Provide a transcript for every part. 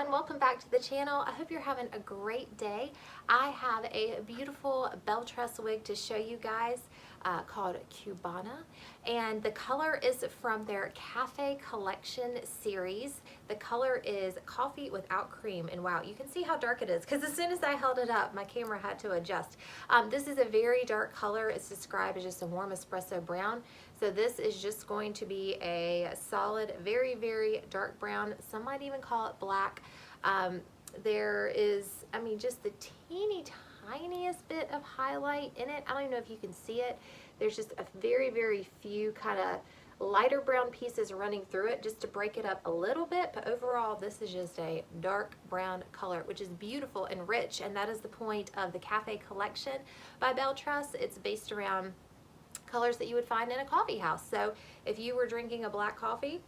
everyone, welcome back to the channel. I hope you're having a great day. I have a beautiful Belle Tress wig to show you guys called Cubana, and the color is from their Cafe Collection series. The color is Coffee Without Cream, and wow, you can see how dark it is because as soon as I held it up my camera had to adjust. This is a very dark color. It's described as just a warm espresso brown. So this is just going to be a solid, very, very dark brown. Some might even call it black. There is, I mean, just the teeny tiniest bit of highlight in it. I don't even know if you can see it. There's just a very, very few kind of lighter brown pieces running through it just to break it up a little bit. But overall, this is just a dark brown color, which is beautiful and rich. And that is the point of the Cafe Collection by Belle Tress. It's based around colors that you would find in a coffee house. So if you were drinking a black coffee,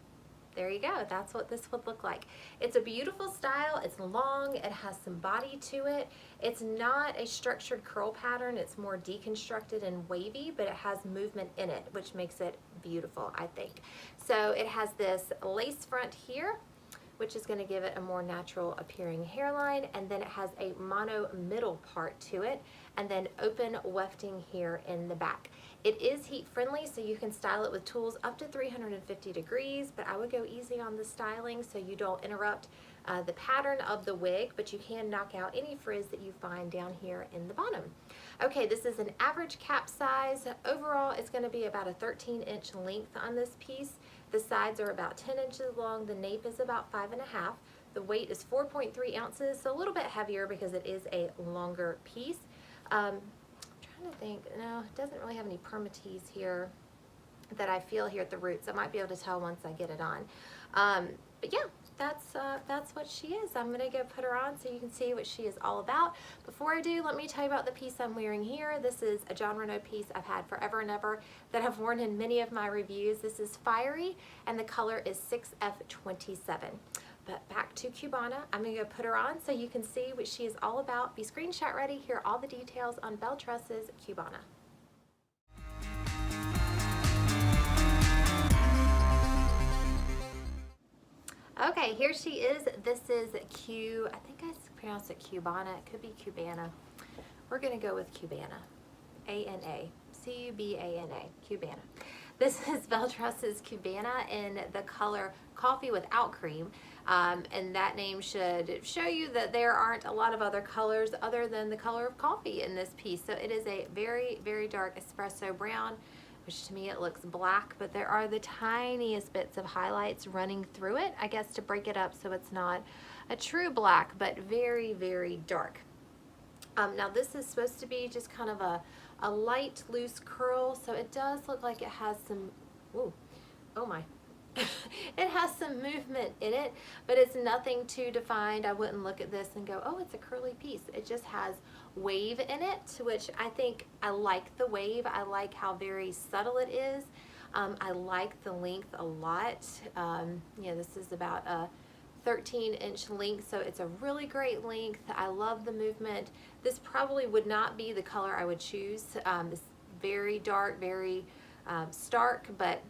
there you go. That's what this would look like. It's a beautiful style. It's long. It has some body to it. It's not a structured curl pattern. It's more deconstructed and wavy, but it has movement in it, which makes it beautiful, I think. So it has this lace front here, which is going to give it a more natural appearing hairline, and then it has a mono middle part to it, and then open wefting here in the back. It is heat friendly, so you can style it with tools up to 350 degrees, but I would go easy on the styling so you don't interrupt the pattern of the wig, but you can knock out any frizz that you find down here in the bottom. Okay, this is an average cap size. Overall, it's going to be about a 13-inch length on this piece. The sides are about 10 inches long. The nape is about 5.5. The weight is 4.3 ounces, so a little bit heavier because it is a longer piece. I'm trying to think, no, it doesn't really have any permatease here that I feel here at the roots. I might be able to tell once I get it on. But yeah, that's what she is. I'm gonna go put her on so you can see what she is all about. Before I do, let me tell you about the piece I'm wearing here. This is a John Renault piece I've had forever and ever that I've worn in many of my reviews. This is Fiery, and the color is 6F27. But back to Cubana. I'm gonna go put her on so you can see what she is all about. Be screenshot ready. Hear all the details on Belle Tress's Cubana. Okay, here she is. This is I think I pronounced it Cubana. It could be Cubana. We're gonna go with Cubana. A-N-A. C-U-B-A-N-A. Cubana. This is Belle Tress's Cubana in the color Coffee Without Cream. And that name should show you that there aren't a lot of other colors other than the color of coffee in this piece. So it is a very, very dark espresso brown, which to me it looks black, but there are the tiniest bits of highlights running through it, I guess to break it up so it's not a true black, but very, very dark. Now this is supposed to be just kind of a light, loose curl, so it does look like it has some, ooh, oh my. It has some movement in it, but it's nothing too defined. I wouldn't look at this and go, oh, it's a curly piece. It just has wave in it, which I think I like the wave. I like how very subtle it is. I like the length a lot. Yeah, this is about a 13-inch length, so it's a really great length. I love the movement. This probably would not be the color I would choose. It's very dark, very stark, but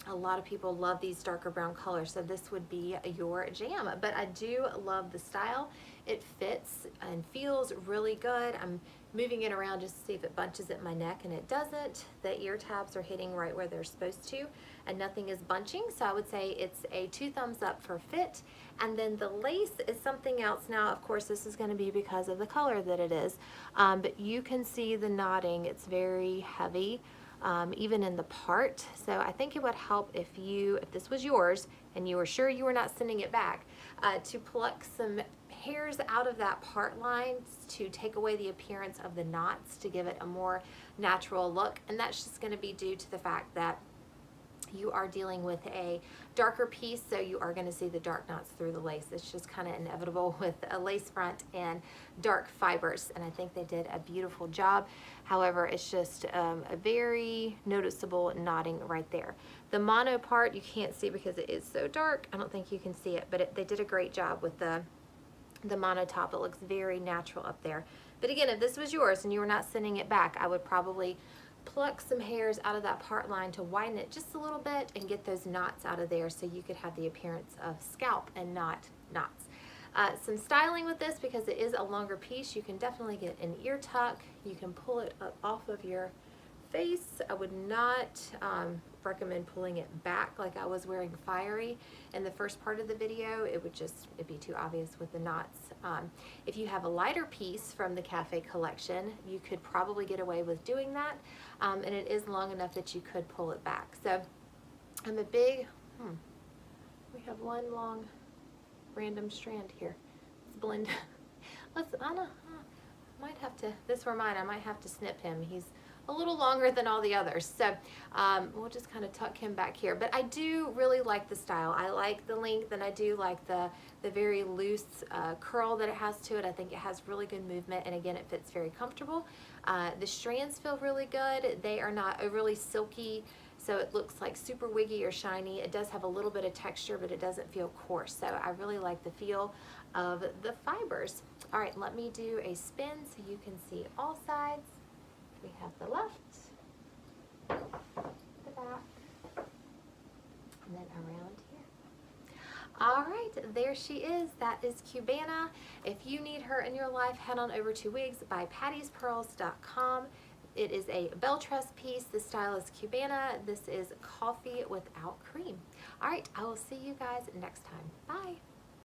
a lot of people love these darker brown colors, so this would be your jam. But I do love the style. It fits and feels really good. I'm moving it around just to see if it bunches at my neck, and it doesn't. The ear tabs are hitting right where they're supposed to, and nothing is bunching, so I would say it's a 2 thumbs up for fit. And then the lace is something else. Now, of course, this is going to be because of the color that it is, but you can see the knotting. It's very heavy. Even in the part. So I think it would help if this was yours and you were sure you were not sending it back, to pluck some hairs out of that part line to take away the appearance of the knots to give it a more natural look. And that's just going to be due to the fact that you are dealing with a darker piece, so you are going to see the dark knots through the lace. It's just kind of inevitable with a lace front and dark fibers, and I think they did a beautiful job. However, it's just a very noticeable knotting right there. The mono part you can't see because it is so dark. I don't think you can see it, but they did a great job with the mono top. It looks very natural up there. But again, if this was yours and you were not sending it back, I would probably pluck some hairs out of that part line to widen it just a little bit and get those knots out of there so you could have the appearance of scalp and not knots. Some styling with this, because it is a longer piece, you can definitely get an ear tuck. You can pull it up off of your face. I would not recommend pulling it back like I was wearing Fiery in the first part of the video. It'd be too obvious with the knots. If you have a lighter piece from the Cafe collection, you could probably get away with doing that, and it is long enough that you could pull it back. So I'm a big, we have one long random strand here. Let's blend. I might have to, this were mine, I might have to snip him. He's a little longer than all the others. So we'll just kind of tuck him back here. But I do really like the style. I like the length, and I do like the very loose curl that it has to it. I think it has really good movement, and again, it fits very comfortable. The strands feel really good. They are not overly silky, so it looks like super wiggy or shiny. It does have a little bit of texture, but it doesn't feel coarse. So I really like the feel of the fibers. All right, let me do a spin so you can see all sides. We have the left, the back, and then around here. All right, there she is. That is Cubana. If you need her in your life, head on over to Wigs by Patty'sPearls.com. It is a Belle Tress piece. The style is Cubana. This is coffee without cream. All right, I will see you guys next time. Bye.